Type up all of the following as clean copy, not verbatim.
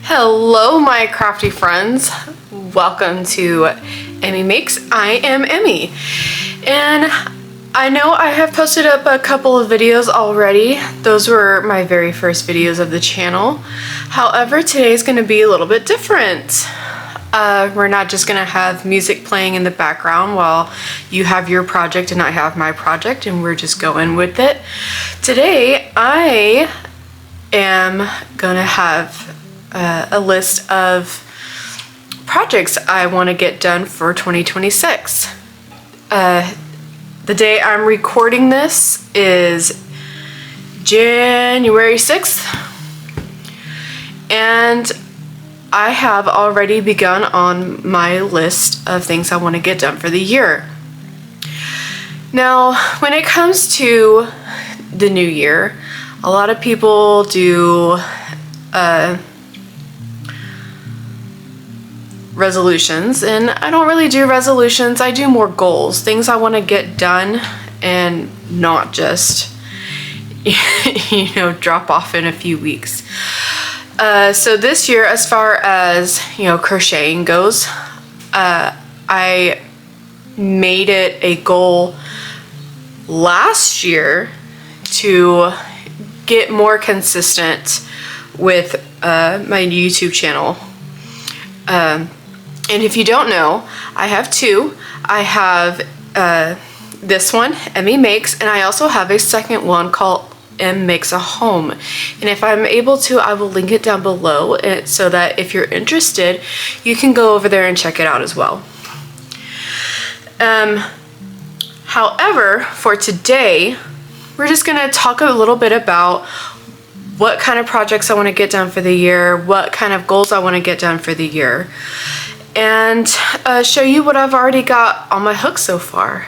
Hello my crafty friends, welcome to Emmy Makes. I am Emmy, and I know I have posted up a couple of videos already. Those were my very first videos of the channel. However, today's going to be a little bit different. We're not just going to have music playing in the background while you have your project and I have my project and we're just going with it. Today I am going to have a list of projects I want to get done for 2026. The day I'm recording this is January 6th, and I have already begun on my list of things I want to get done for the year. Now, when it comes to the new year, a lot of people do resolutions, and I don't really do resolutions. I do more goals, things I want to get done and not just drop off in a few weeks. So this year, as far as crocheting goes, I made it a goal last year to get more consistent with my YouTube channel. And if you don't know, I have two. I have this one, Emmy Makes, and I also have a second one called EmMakesaHome. And if I'm able to, I will link it down below so that if you're interested, you can go over there and check it out as well. However, for today, we're just going to talk a little bit about what kind of projects I want to get done for the year, what kind of goals I want to get done for the year, and show you what I've already got on my hook so far.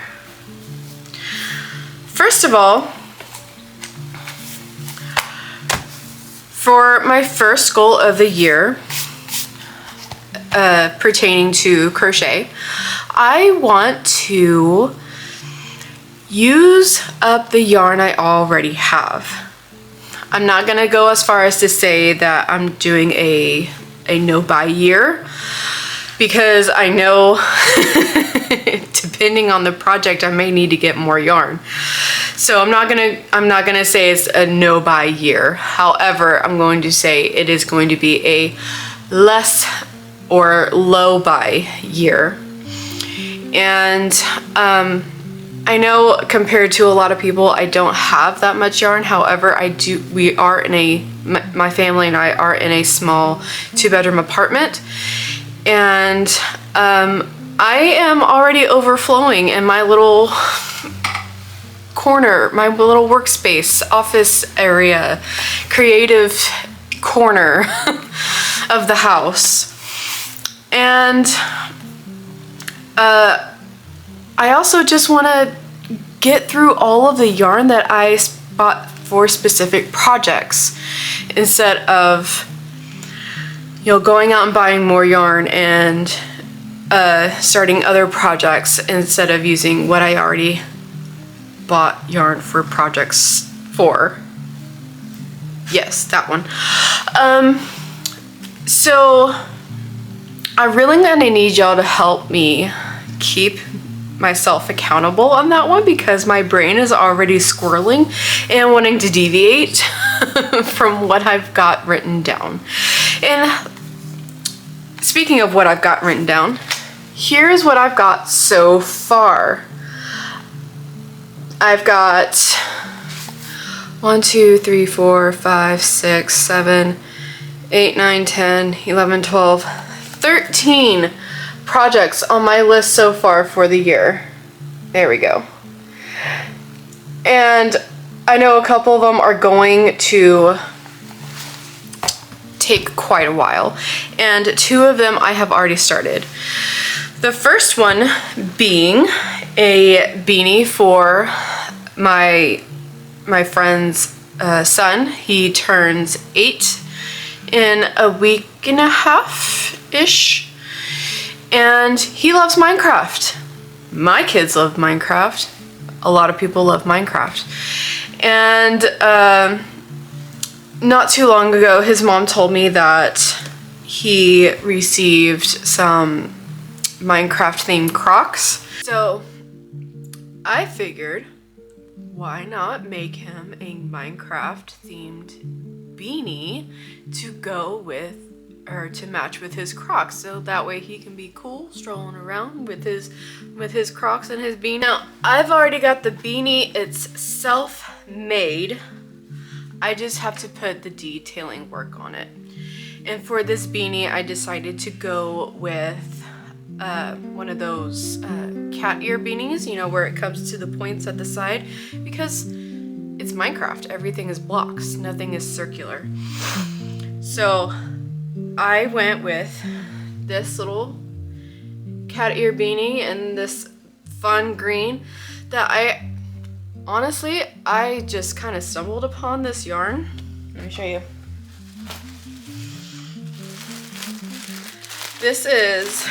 First of all, for my first goal of the year pertaining to crochet, I want to use up the yarn I already have. I'm not gonna go as far as to say that I'm doing a no-buy year, because I know depending on the project I may need to get more yarn. So I'm not gonna say it's a no-buy year. However, I'm going to say it is going to be a less or low buy year. And I know compared to a lot of people, I don't have that much yarn. However, we are my family and I are in a small 2-bedroom apartment, and I am already overflowing in my little corner, my little workspace, office area, creative corner of the house. And I also just want to get through all of the yarn that I bought for specific projects, instead of going out and buying more yarn and starting other projects instead of using what I already bought yarn for projects for. Yes, that one. So I really gonna need y'all to help me keep myself accountable on that one, because my brain is already squirreling and wanting to deviate from what I've got written down. And speaking of what I've got written down, here's what I've got so far. I've got 1, 2, 3, 4, 5, 6, 7, 8, 9, 10, 11, 12, 13 projects on my list so far for the year. There we go. And I know a couple of them are going to take quite a while, and 2 of them I have already started. The first one being a beanie for my friend's son. He turns 8 in a week and a half-ish. And he loves Minecraft. My kids love Minecraft. A lot of people love Minecraft. And not too long ago, his mom told me that he received some Minecraft themed Crocs. So I figured, why not make him a Minecraft themed beanie to go with, or to match with his Crocs, so that way he can be cool strolling around with his Crocs and his beanie. Now, I've already got the beanie. It's self-made. I just have to put the detailing work on it. And for this beanie, I decided to go with one of those cat ear beanies, you know, where it comes to the points at the side, because it's Minecraft. Everything is blocks. Nothing is circular. So I went with this little cat ear beanie and this fun green that I just kind of stumbled upon this yarn. Let me show you. This is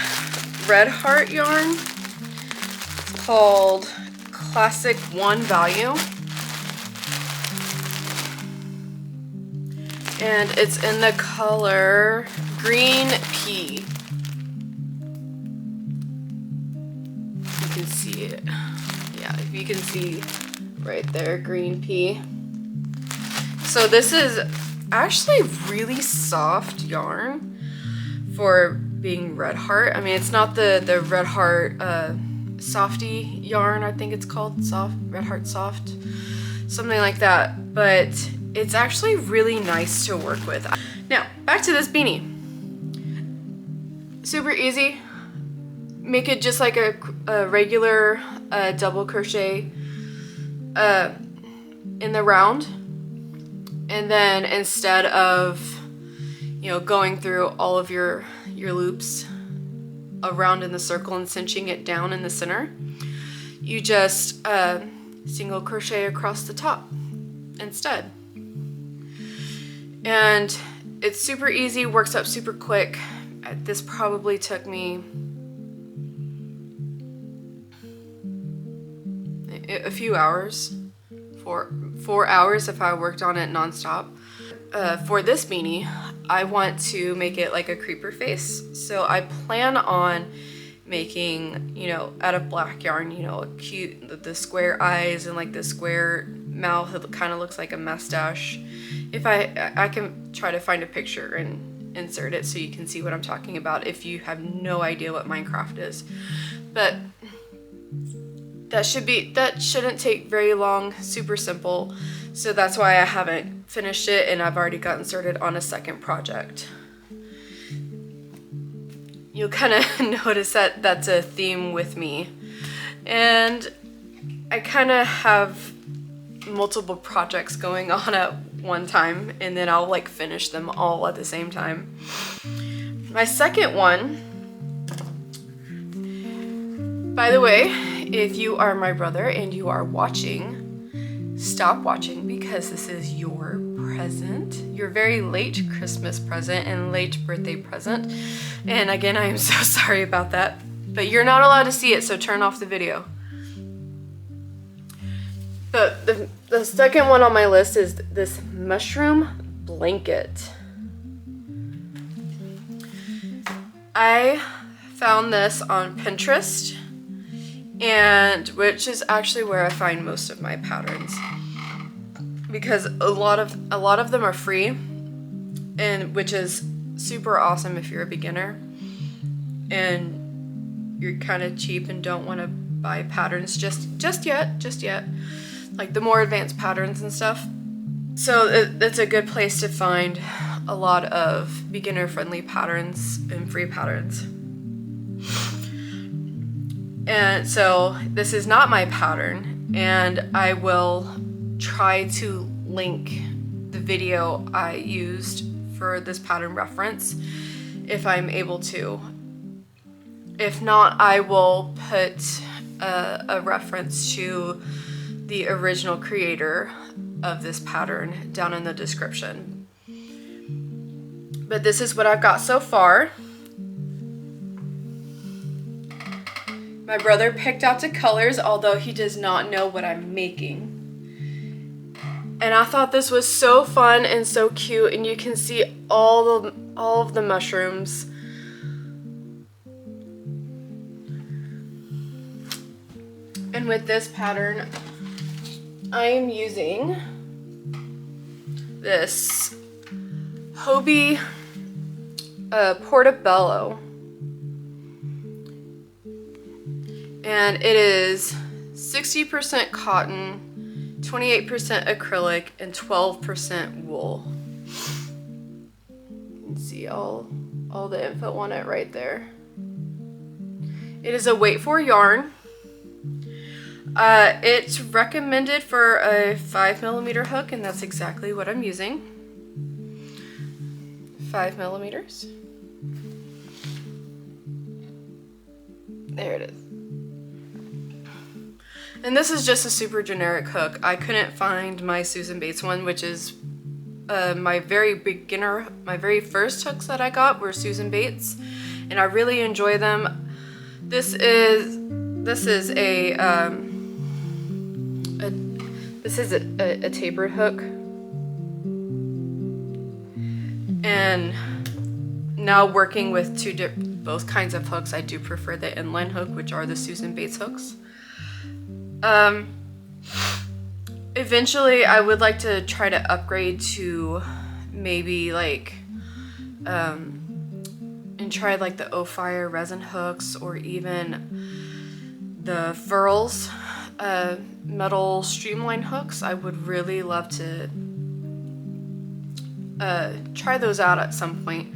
Red Heart yarn. It's called Classic One Value. And it's in the color Green Pea. You can see it. Yeah, if you can see right there, Green Pea. So this is actually really soft yarn for being Red Heart. I mean, it's not the Red Heart softy yarn, I think it's called, Red Heart Soft, something like that, but it's actually really nice to work with. Now, back to this beanie. Super easy. Make it just like a regular double crochet in the round, and then instead of, you know, going through all of your loops around in the circle and cinching it down in the center, you just single crochet across the top instead. And it's super easy, works up super quick. This probably took me a few hours, 4 hours if I worked on it nonstop. For this beanie, I want to make it like a creeper face. So I plan on making, you know, out of black yarn, you know, the square eyes and like the square mouth. It kind of looks like a mustache. If I can try to find a picture and insert it so you can see what I'm talking about if you have no idea what Minecraft is. But that shouldn't take very long, super simple. So that's why I haven't finished it, and I've already gotten started on a second project. You'll kind of notice that that's a theme with me. And I kind of have multiple projects going on at one time, and then I'll like finish them all at the same time. My second one, by the way, if you are my brother and you are watching, stop watching, because this is your present, your very late Christmas present and late birthday present. And again, I am so sorry about that, but you're not allowed to see it, so turn off the video. But the second one on my list is this mushroom blanket. I found this on Pinterest, and which is actually where I find most of my patterns, because a lot of them are free, and which is super awesome if you're a beginner and you're kind of cheap and don't want to buy patterns just yet, like the more advanced patterns and stuff. So it's a good place to find a lot of beginner friendly patterns and free patterns. And so this is not my pattern, and I will try to link the video I used for this pattern reference if I'm able to. If not, I will put a reference to the original creator of this pattern down in the description. But this is what I've got so far. My brother picked out the colors, although he does not know what I'm making. And I thought this was so fun and so cute, and you can see all of the mushrooms. And with this pattern, I am using this Hobie Portobello. And it is 60% cotton, 28% acrylic, and 12% wool. You can see all the info on it right there. It is a weight for yarn. It's recommended for a 5mm hook, and that's exactly what I'm using. 5mm. There it is. And this is just a super generic hook. I couldn't find my Susan Bates one, which is my very first hooks that I got were Susan Bates, and I really enjoy them. This is a tapered hook, and now working with both kinds of hooks, I do prefer the inline hook, which are the Susan Bates hooks. Eventually I would like to try to upgrade to maybe like and try like the O-Fire resin hooks, or even the Furls metal streamline hooks. I would really love to try those out at some point.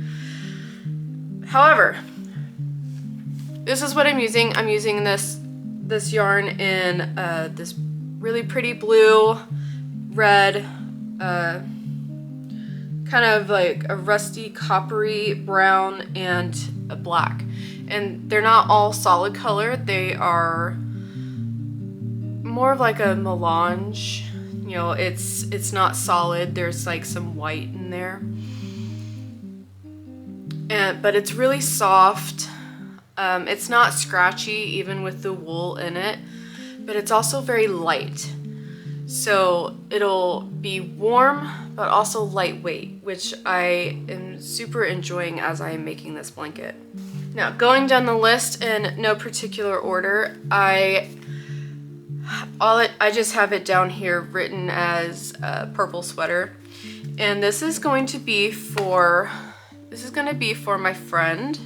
However, this is what I'm using. I'm using this yarn in this really pretty blue, red, kind of like a rusty coppery brown, and a black. And they're not all solid color. They are more of like a melange. You know, it's not solid. There's like some white in there. But it's really soft. It's not scratchy even with the wool in it, but it's also very light. So it'll be warm, but also lightweight, which I am super enjoying as I am making this blanket. Now, going down the list in no particular order, I just have it down here written as a purple sweater. And this is going to be for my friend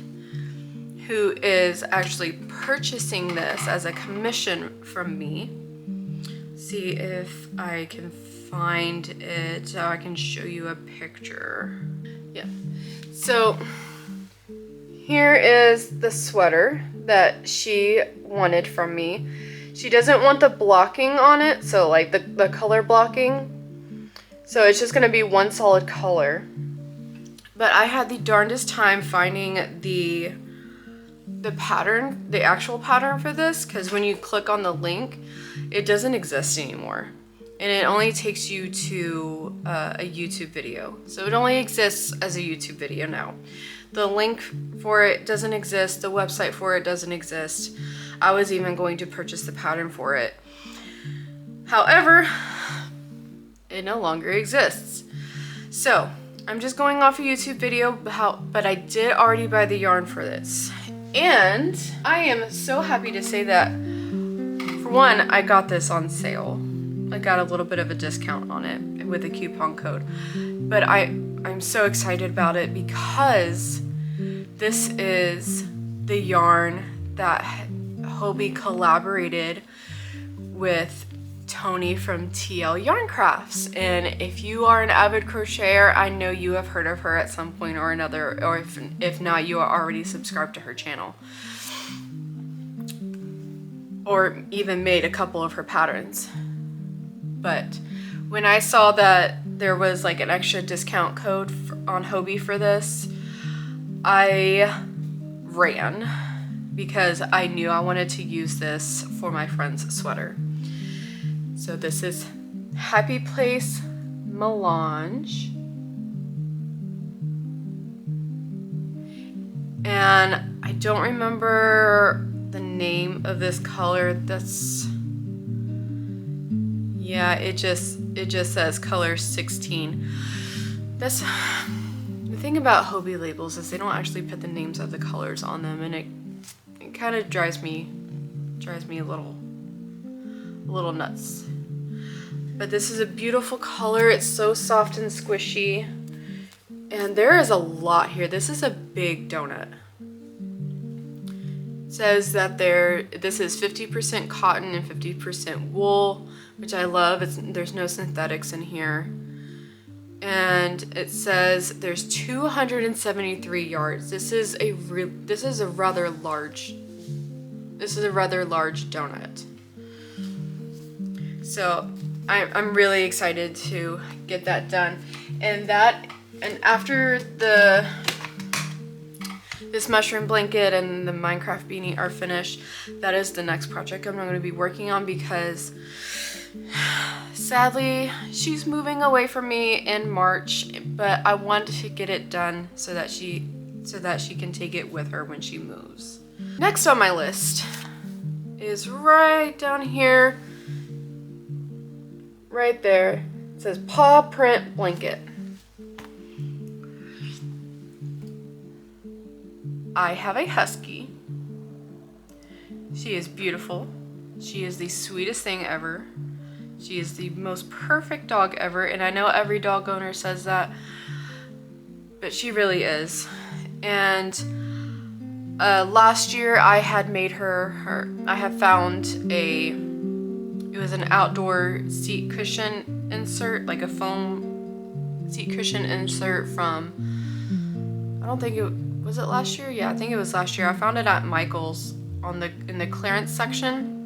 who is actually purchasing this as a commission from me. See if I can find it so I can show you a picture. Yeah. So here is the sweater that she wanted from me. She doesn't want the blocking on it, so like the color blocking. So it's just gonna be one solid color. But I had the darndest time finding the pattern, the actual pattern for this, because when you click on the link, it doesn't exist anymore. And it only takes you to a YouTube video. So it only exists as a YouTube video now. The link for it doesn't exist. The website for it doesn't exist. I was even going to purchase the pattern for it. However, it no longer exists. So I'm just going off a YouTube video, but I did already buy the yarn for this. And I am so happy to say that, for one, I got this on sale. I got a little bit of a discount on it with a coupon code. But I'm so excited about it because this is the yarn that Hobie collaborated with Tony from TL Yarn Crafts. And if you are an avid crocheter, I know you have heard of her at some point or another, or if not, you are already subscribed to her channel or even made a couple of her patterns. But when I saw that there was like an extra discount code on Hobie for this, I ran because I knew I wanted to use this for my friend's sweater. So this is Happy Place Melange. And I don't remember the name of this color. Yeah, it just says color 16. That's the thing about Hobie labels, is they don't actually put the names of the colors on them, and it kind of drives me a little nuts. But this is a beautiful color. It's so soft and squishy. And there is a lot here. This is a big donut. It says that this is 50% cotton and 50% wool, which I love. There's no synthetics in here. And it says there's 273 yards. This is a rather large donut. So I'm really excited to get that done. And after this mushroom blanket and the Minecraft beanie are finished, that is the next project I'm going to be working on, because sadly she's moving away from me in March, but I want to get it done so that she can take it with her when she moves. Next on my list is right down here, right there. It says paw print blanket. I have a husky. She is beautiful. She is the sweetest thing ever. She is the most perfect dog ever, and I know every dog owner says that, but she really is. And last year I had made I have found it was an outdoor seat cushion insert, like a foam seat cushion insert from, I don't think was it last year? Yeah, I think it was last year. I found it at Michael's in the clearance section.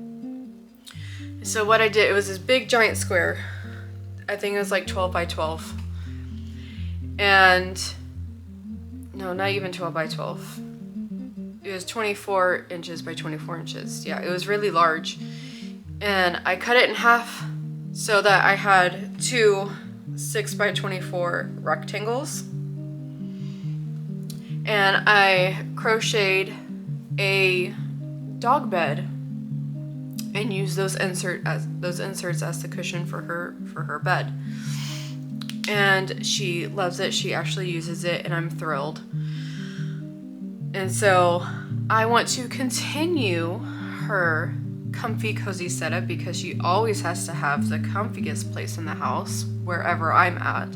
So what I did, it was this big giant square. I think it was like 12 by 12. And no, not even 12 by 12. It was 24 inches by 24 inches. Yeah, it was really large. And I cut it in half so that I had two 6 by 24 rectangles. And I crocheted a dog bed and used those inserts as the cushion for her bed. And she loves it. She actually uses it, and I'm thrilled. And so I want to continue her comfy, cozy setup, because she always has to have the comfiest place in the house wherever I'm at.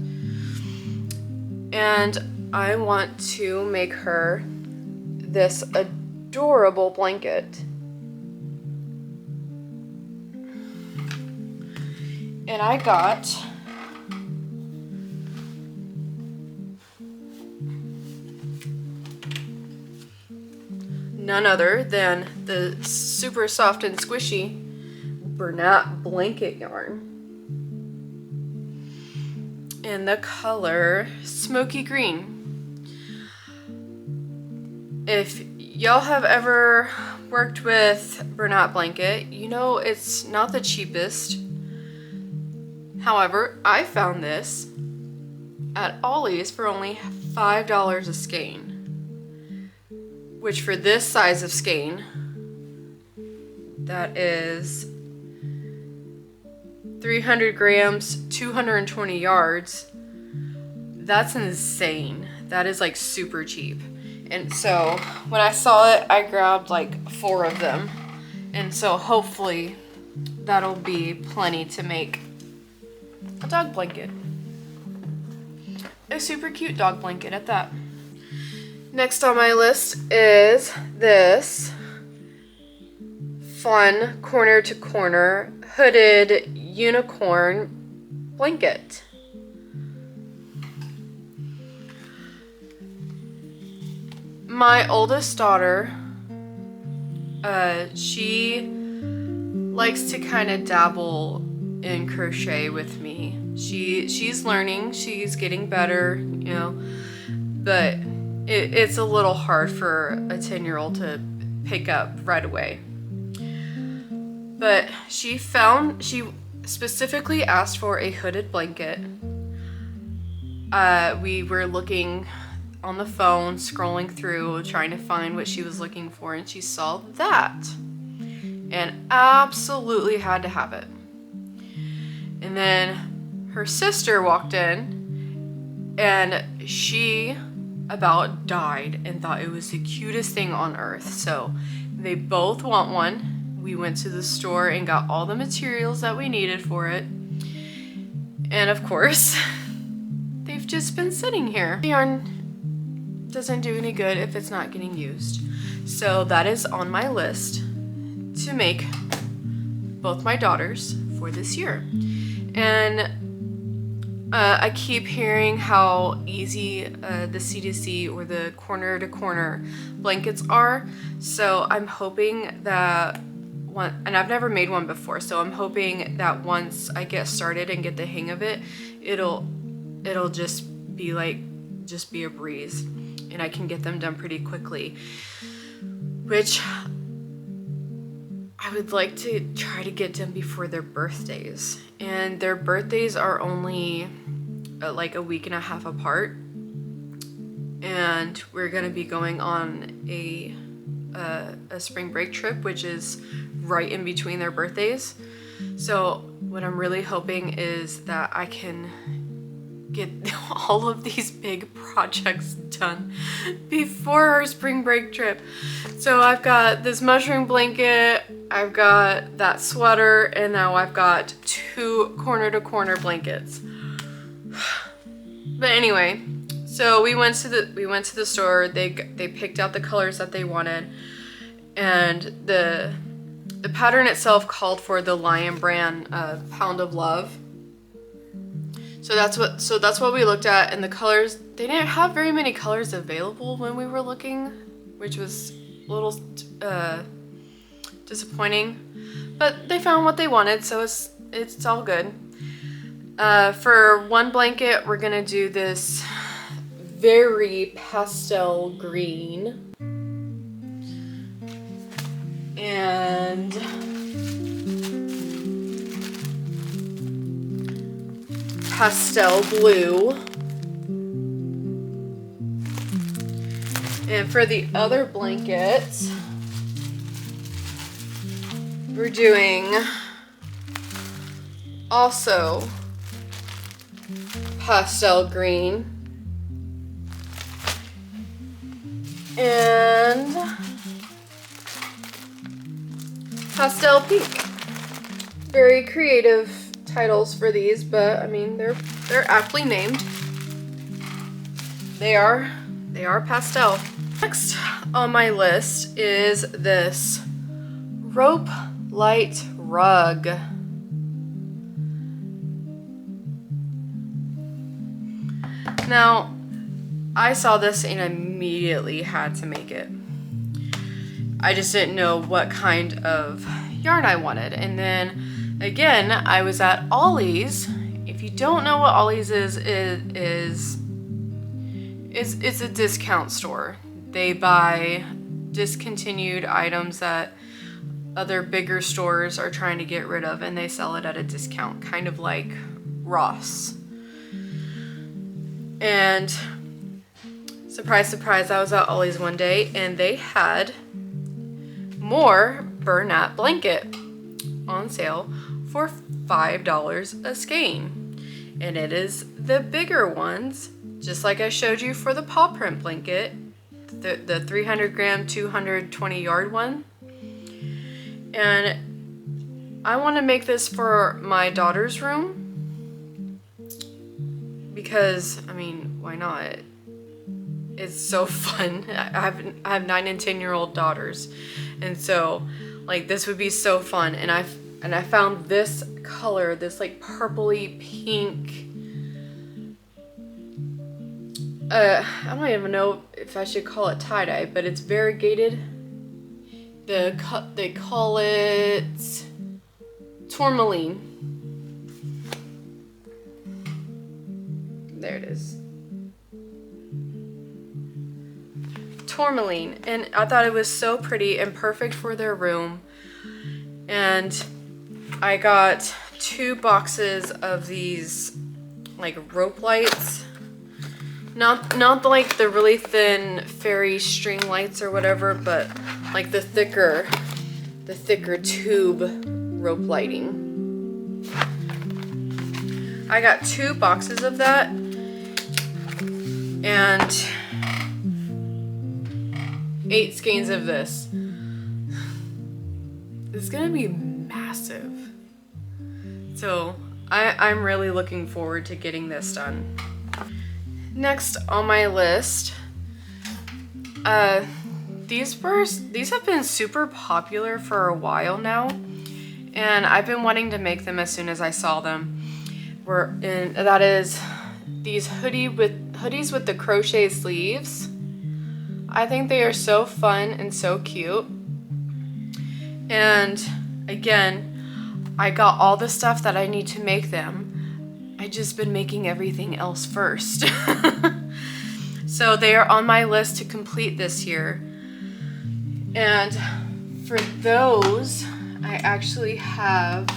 And I want to make her this adorable blanket. And I got none other than the super soft and squishy Bernat blanket yarn in the color smoky green. If y'all have ever worked with Bernat blanket, you know it's not the cheapest. However, I found this at Ollie's for only $5 a skein, which for this size of skein, that is 300 grams, 220 yards. That's insane. That is like super cheap. And so when I saw it, I grabbed like 4 of them. And so hopefully that'll be plenty to make a dog blanket. A super cute dog blanket at that. Next on my list is this fun corner to corner hooded unicorn blanket. My oldest daughter, she likes to kind of dabble in crochet with me. She's learning, she's getting better, you know, but it's a little hard for a 10-year-old to pick up right away. But she specifically asked for a hooded blanket. We were looking on the phone, scrolling through, trying to find what she was looking for, and she saw that and absolutely had to have it. And then her sister walked in and she about died and thought it was the cutest thing on earth. So they both want one. We went to the store and got all the materials that we needed for it. And of course, they've just been sitting here. The yarn doesn't do any good if it's not getting used. So that is on my list to make both my daughters for this year. And I keep hearing how easy the C2C or the corner to corner blankets are. So I'm hoping that and I've never made one before, so I'm hoping that once I get started and get the hang of it, it'll just be a breeze, and I can get them done pretty quickly, which I would like to try to get done before their birthdays. And their birthdays are only like a week and a half apart, and we're gonna be going on a spring break trip, which is right in between their birthdays. So what I'm really hoping is that I can get all of these big projects done before our spring break trip. So I've got this mushroom blanket, I've got that sweater, and now I've got 2 corner to corner blankets. But anyway, so we went to the store. They picked out the colors that they wanted, and the pattern itself called for the Lion brand Pound of Love. So that's what we looked at, and the colors, they didn't have very many colors available when we were looking, which was a little disappointing. But they found what they wanted, so it's all good. For one blanket, we're gonna do this very pastel green and pastel blue. And for the other blanket, we're doing also pastel green and pastel pink. Very creative titles for these, but I mean they're aptly named. They are pastel. Next on my list is this rope light rug. Now, I saw this and immediately had to make it. I just didn't know what kind of yarn I wanted. And then again, I was at Ollie's. If you don't know what Ollie's is, it's a discount store. They buy discontinued items that other bigger stores are trying to get rid of, and they sell it at a discount, kind of like Ross. And surprise, surprise, I was at Ollie's one day and they had more Bernat blanket on sale for $5 a skein. And it is the bigger ones, just like I showed you for the paw print blanket, the 300 gram, 220 yard one. And I want to make this for my daughter's room. Because, I mean, why not? It's so fun. I have 9 and 10-year-old daughters, and so like this would be so fun. And I found this color, this like purpley pink. I don't even know if I should call it tie-dye, but it's variegated. They call it tourmaline. There it is. Tourmaline. And I thought it was so pretty and perfect for their room. And I got 2 boxes of these like rope lights. Not like the really thin fairy string lights or whatever, but like the thicker tube rope lighting. I got 2 boxes of that, and 8 skeins of this. It's gonna be massive. So I'm really looking forward to getting this done. Next on my list, these have been super popular for a while now, and I've been wanting to make them as soon as I saw them. That is these hoodies with the crochet sleeves. I think they are so fun and so cute. And again, I got all the stuff that I need to make them. I just been making everything else first. So they are on my list to complete this year. And for those, I actually have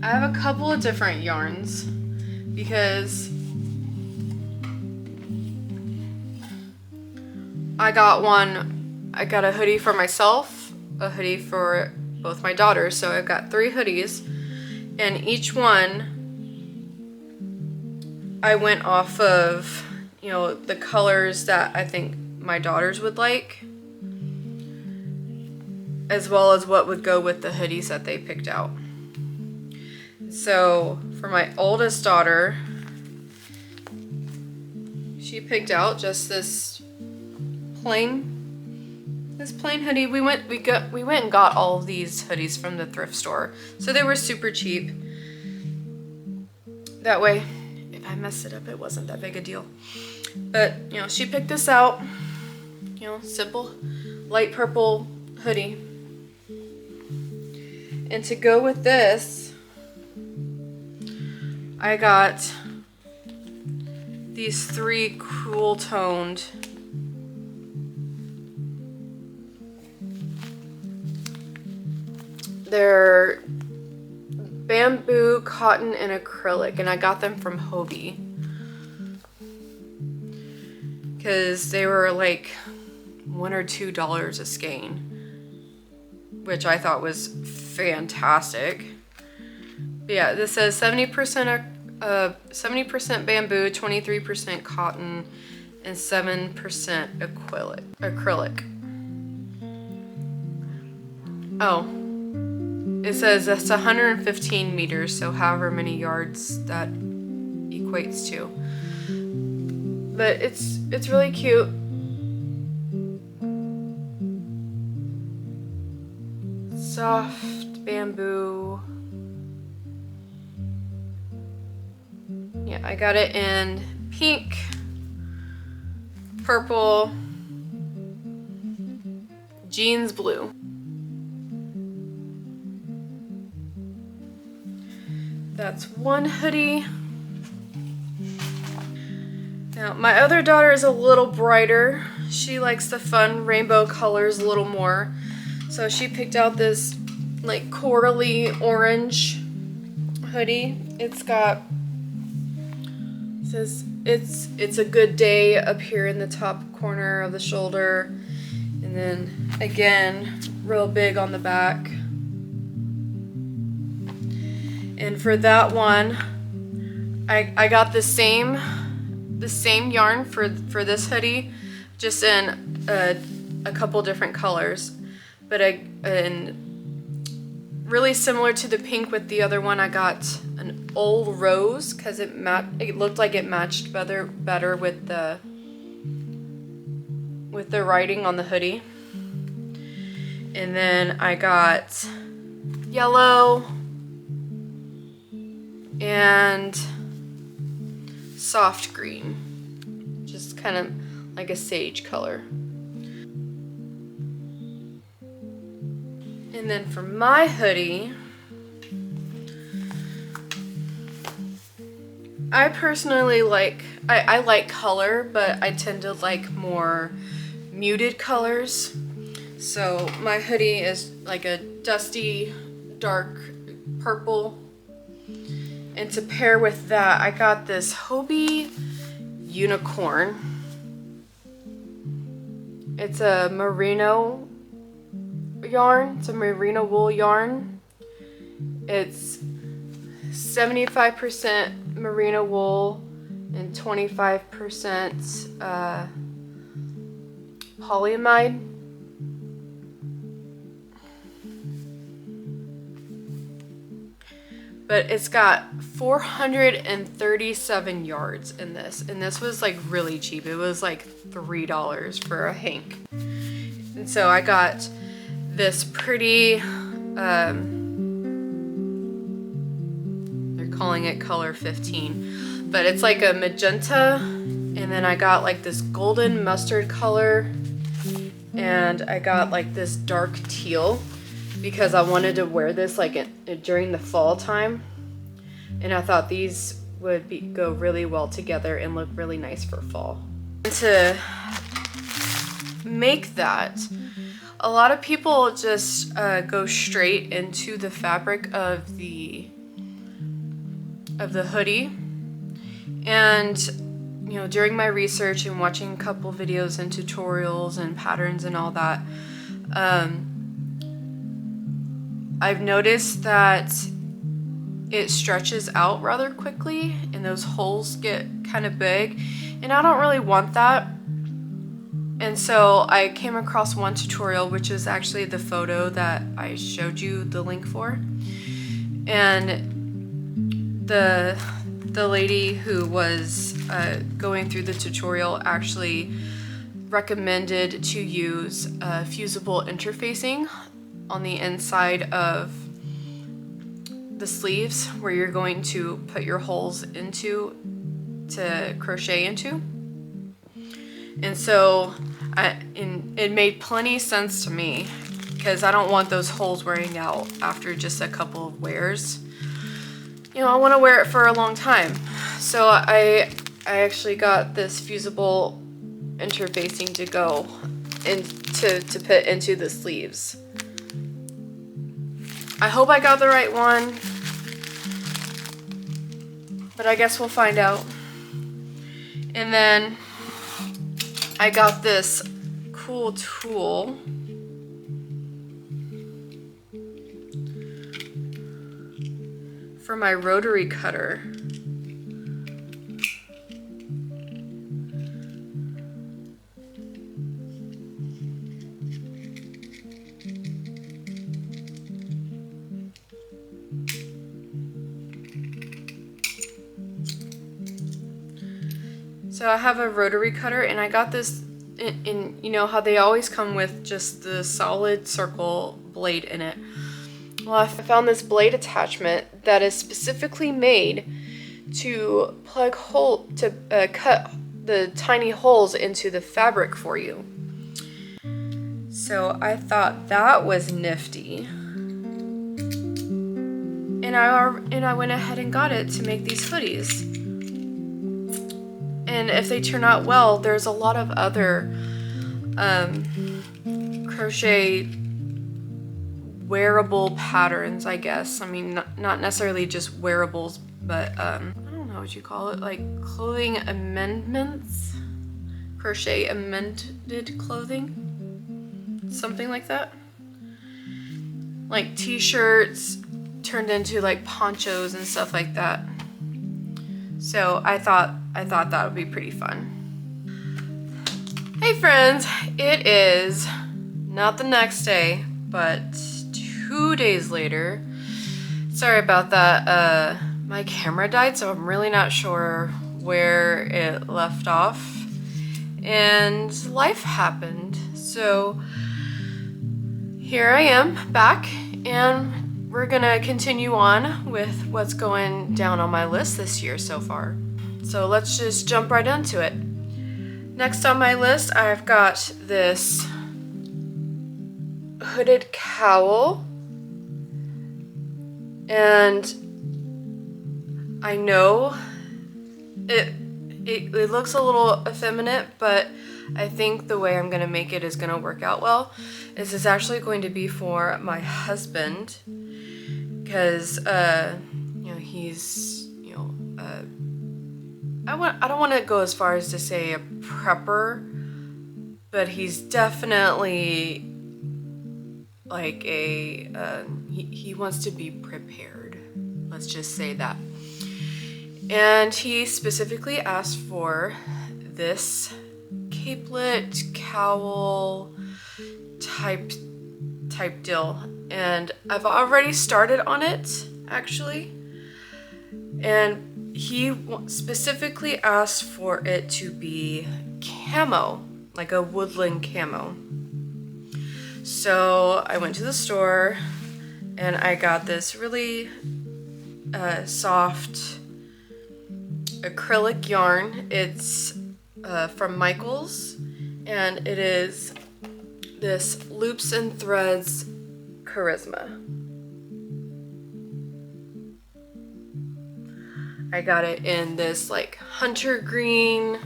a couple of different yarns, because I got a hoodie for myself, a hoodie for both my daughters, so I've got 3 hoodies, and each one I went off of, you know, the colors that I think my daughters would like, as well as what would go with the hoodies that they picked out. So for my oldest daughter, she picked out just this plain hoodie. We went and got all of these hoodies from the thrift store, so they were super cheap. That way, if I messed it up, it wasn't that big a deal. But you know, she picked this out. You know, simple, light purple hoodie. And to go with this, I got these 3 cool toned they're bamboo, cotton, and acrylic, and I got them from Hobie because they were like $1 or $2 a skein, which I thought was fantastic. But yeah, this says 70% bamboo, 23% cotton, and 7% acrylic. Oh, it says that's 115 meters, so however many yards that equates to. But it's really cute. Soft bamboo. Yeah, I got it in pink, purple, jeans blue. That's one hoodie. Now, my other daughter is a little brighter. She likes the fun rainbow colors a little more. So she picked out this like corally orange hoodie. It says it's a good day up here in the top corner of the shoulder, and then again real big on the back. And for that one, I got the same yarn for this hoodie, just in a couple different colors, but really similar to the pink with the other one. I got an old rose because it looked like it matched better with the writing on the hoodie. And then I got yellow and soft green, just kind of like a sage color. And then for my hoodie, I personally I like color, but I tend to like more muted colors. So my hoodie is like a dusty, dark purple. And to pair with that, I got this Hobie unicorn. It's a merino yarn. It's a merino wool yarn. It's 75% merino wool and 25% polyamide. But it's got 437 yards in this, and this was like really cheap. It was like $3 for a hank. And so I got this pretty, they're calling it color 15, but it's like a magenta, and then I got like this golden mustard color, and I got like this dark teal, because I wanted to wear this like during the fall time, and I thought these would go really well together and look really nice for fall. And to make that, a lot of people just go straight into the fabric of the hoodie, and you know, during my research and watching a couple videos and tutorials and patterns and all that, I've noticed that it stretches out rather quickly and those holes get kind of big, and I don't really want that. And so I came across one tutorial, which is actually the photo that I showed you the link for, and the lady who was going through the tutorial actually recommended to use fusible interfacing on the inside of the sleeves, where you're going to put your holes into to crochet into. And so it made plenty sense to me, because I don't want those holes wearing out after just a couple of wears. You know, I want to wear it for a long time. So I actually got this fusible interfacing to go to put into the sleeves. I hope I got the right one, but I guess we'll find out. And then I got this cool tool for my rotary cutter. So I have a rotary cutter, and I got this in you know how they always come with just the solid circle blade in it. Well, I found this blade attachment that is specifically made to cut the tiny holes into the fabric for you. So I thought that was nifty, and I went ahead and got it to make these hoodies. And if they turn out well, there's a lot of other crochet wearable patterns, I guess. I mean, not necessarily just wearables, but I don't know what you call it, like clothing amendments, crochet amended clothing, something like that. Like t-shirts turned into like ponchos and stuff like that. So I thought that would be pretty fun. Hey friends, it is not the next day, but 2 days later. Sorry about that. My camera died, so I'm really not sure where it left off. And life happened. So here I am back, and we're gonna continue on with what's going down on my list this year so far. So let's just jump right into it. Next on my list, I've got this hooded cowl, and I know it looks a little effeminate, but I think the way I'm gonna make it is gonna work out well. This is actually going to be for my husband, because you know, he's, you know, I don't want to go as far as to say a prepper, but he's definitely like a he wants to be prepared. Let's just say that. And he specifically asked for this capelet cowl type deal, and I've already started on it actually, and he specifically asked for it to be camo, like a woodland camo. So I went to the store and I got this really soft acrylic yarn. It's from Michaels, and it is this Loops and Threads Charisma. I got it in this like hunter green,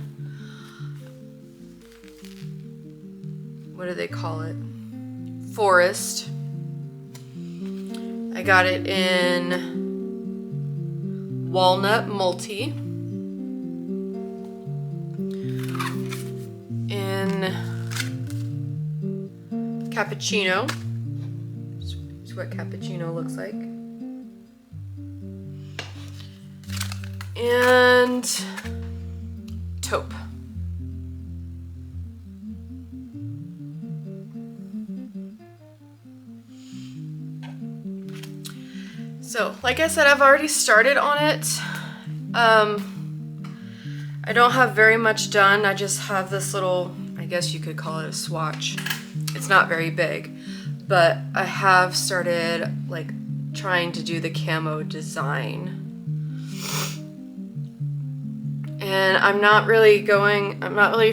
what do they call it? Forest. I got it in walnut multi, in cappuccino. This is what cappuccino looks like. And taupe. So, like I said, I've already started on it. I don't have very much done. I just have this little, I guess you could call it a swatch. It's not very big, but I have started like trying to do the camo design. And I'm not really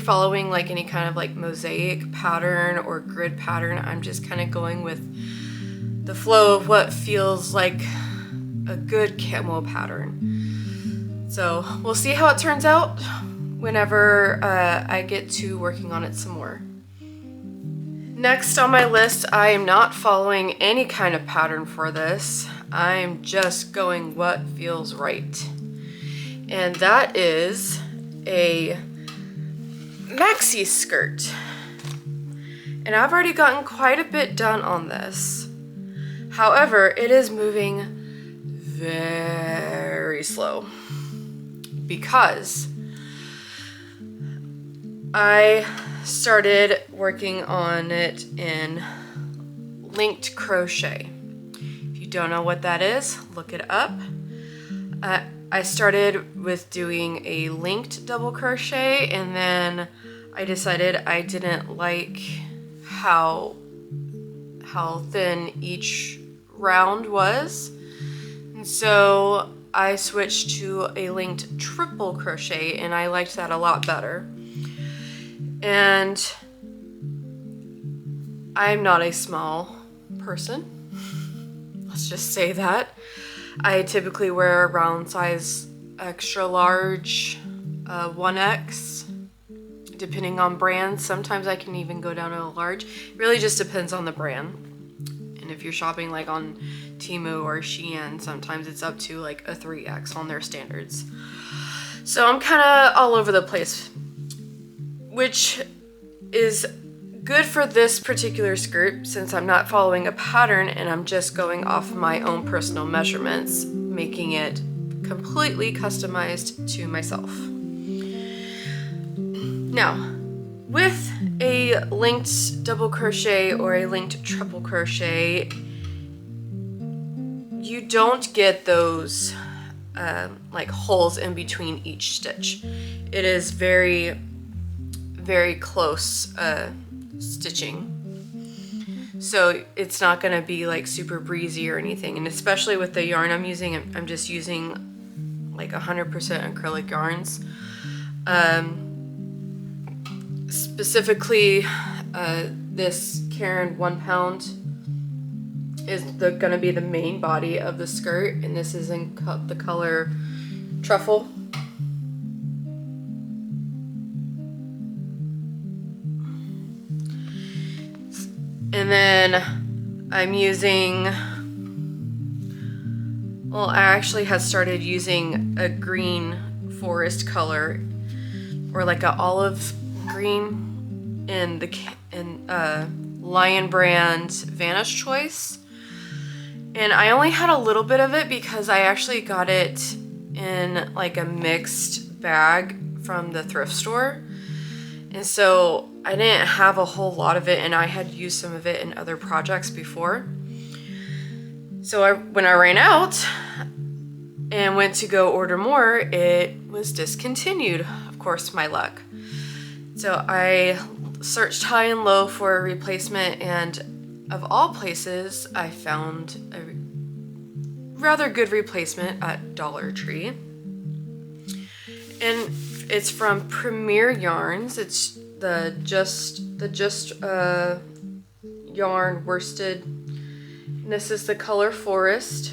following like any kind of like mosaic pattern or grid pattern. I'm just kind of going with the flow of what feels like a good camo pattern. So we'll see how it turns out whenever I get to working on it some more. Next on my list, I am not following any kind of pattern for this. I'm just going what feels right. And that is a maxi skirt. And I've already gotten quite a bit done on this. However, it is moving very slow because I started working on it in linked crochet. If you don't know what that is, look it up. I started with doing a linked double crochet, and then I decided I didn't like how thin each round was, and so I switched to a linked triple crochet, and I liked that a lot better. And I'm not a small person, let's just say that. I typically wear around size extra large, 1X, depending on brands. Sometimes I can even go down to a large. It really just depends on the brand. And if you're shopping like on Temu or Shein, sometimes it's up to like a 3X on their standards. So I'm kind of all over the place, which is good for this particular skirt since I'm not following a pattern and I'm just going off my own personal measurements, making it completely customized to myself. Now, with a linked double crochet or a linked triple crochet, you don't get those like holes in between each stitch. It is very, very close stitching, so it's not going to be like super breezy or anything. And especially with the yarn I'm using, I'm just using like 100% acrylic yarns. Specifically, this Caron 1 pound is going to be the main body of the skirt, and this is in the color Truffle. And then I'm using, well, I actually had started using a green forest color, or like a olive green in Lion Brand Vanish Choice. And I only had a little bit of it because I actually got it in like a mixed bag from the thrift store. And so I didn't have a whole lot of it, and I had used some of it in other projects before. So when I ran out and went to go order more, it was discontinued. Of course, my luck. So I searched high and low for a replacement, and of all places, I found a rather good replacement at Dollar Tree. And it's from Premier Yarns. It's the just yarn worsted. And this is the color Forest.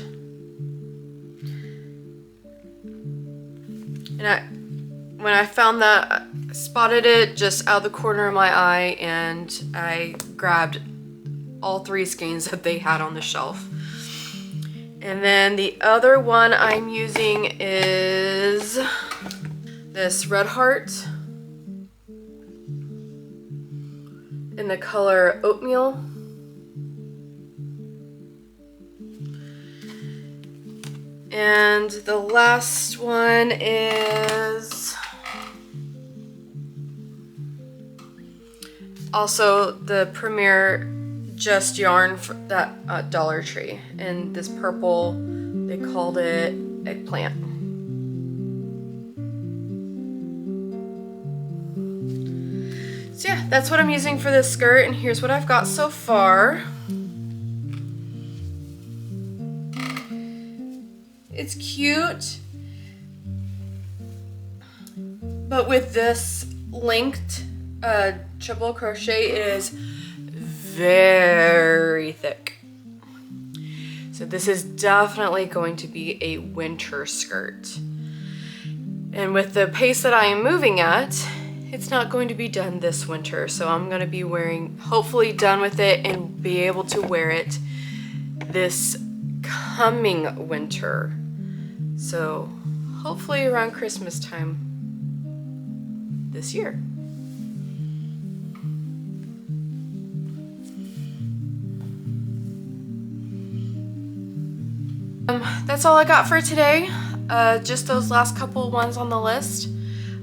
And when I found that, I spotted it just out the corner of my eye, and I grabbed all 3 skeins that they had on the shelf. And then the other one I'm using is this Red Heart in the color Oatmeal. And the last one is also the Premier Just Yarn for that Dollar Tree. And this purple, they called it Eggplant. So yeah, that's what I'm using for this skirt, and here's what I've got so far. It's cute, but with this linked triple crochet, it is very thick. So this is definitely going to be a winter skirt. And with the pace that I am moving at, it's not going to be done this winter. So I'm going to be hopefully done with it and be able to wear it this coming winter. So hopefully around Christmas time this year. That's all I got for today. Just those last couple ones on the list.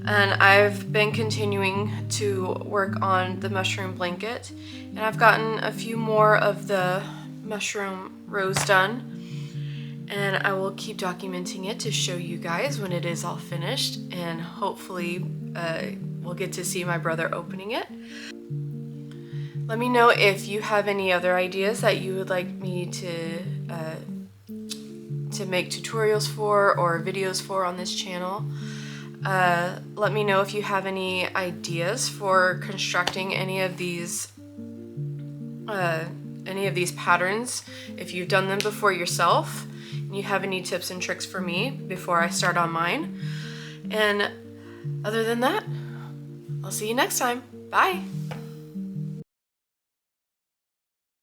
And I've been continuing to work on the mushroom blanket. And I've gotten a few more of the mushroom rows done. And I will keep documenting it to show you guys when it is all finished. And hopefully we'll get to see my brother opening it. Let me know if you have any other ideas that you would like me to make tutorials for or videos for on this channel. Let me know if you have any ideas for constructing any of these patterns, if you've done them before yourself, and you have any tips and tricks for me before I start on mine. And other than that, I'll see you next time. Bye!